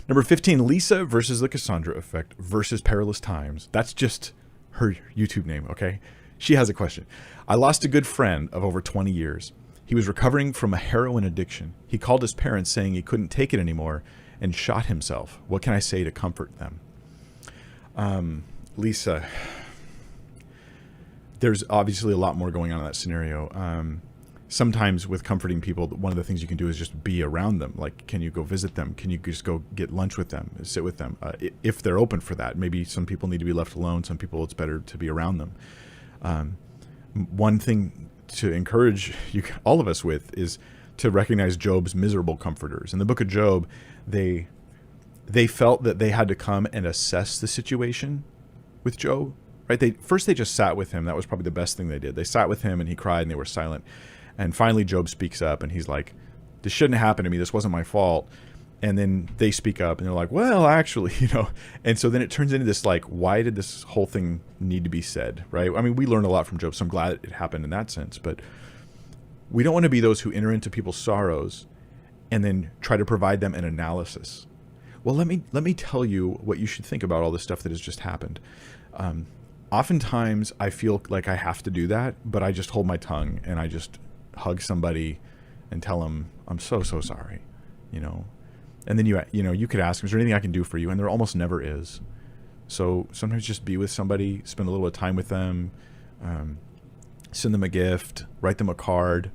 Number 15, Lisa versus the Cassandra Effect versus Perilous Times. That's just her YouTube name, okay? She has a question. I lost a good friend of over 20 years. He was recovering from a heroin addiction. He called his parents saying he couldn't take it anymore and shot himself. What can I say to comfort them? Lisa, there's obviously a lot more going on in that scenario. Sometimes with comforting people, one of the things you can do is just be around them. Like, can you go visit them? Can you just go get lunch with them, sit with them? If they're open for that. Maybe some people need to be left alone. Some people, it's better to be around them. One thing to encourage all of us with is to recognize Job's miserable comforters. In the book of Job, they felt that they had to come and assess the situation with Job, right? They just sat with him. That was probably the best thing they did. They sat with him and he cried and they were silent. And finally Job speaks up and he's like, this shouldn't happen to me. This wasn't my fault. And then they speak up and they're like, well, actually, and so then it turns into this, like, why did this whole thing need to be said, right? I mean, we learned a lot from Job, so I'm glad it happened in that sense, but we don't want to be those who enter into people's sorrows and then try to provide them an analysis. Well, let me tell you what you should think about all this stuff that has just happened. Oftentimes I feel like I have to do that, but I just hold my tongue and I just hug somebody and tell them, I'm so sorry, And then you could ask, is there anything I can do for you? And there almost never is. So sometimes just be with somebody, spend a little bit of time with them, send them a gift, write them a card.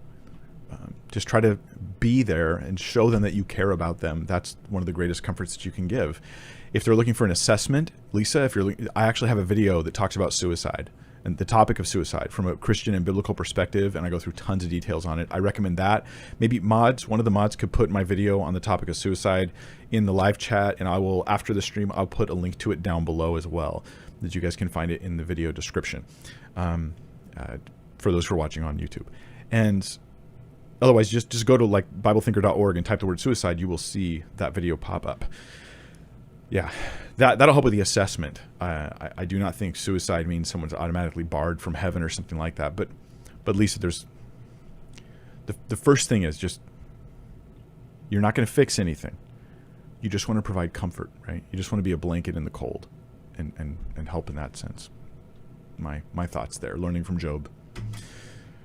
Just try to be there and show them that you care about them. That's one of the greatest comforts that you can give. If they're looking for an assessment, Lisa, I actually have a video that talks about suicide and the topic of suicide from a Christian and biblical perspective, and I go through tons of details on it. I recommend that. Maybe one of the mods could put my video on the topic of suicide in the live chat, and I will, after the stream, I'll put a link to it down below as well, that you guys can find it in the video description for those who are watching on YouTube. And otherwise, just go to like BibleThinker.org and type the word suicide. You will see that video pop up. Yeah, that'll help with the assessment. I do not think suicide means someone's automatically barred from heaven or something like that. But Lisa, there's the first thing is just, you're not going to fix anything. You just want to provide comfort, right? You just want to be a blanket in the cold and help in that sense. My thoughts there, learning from Job.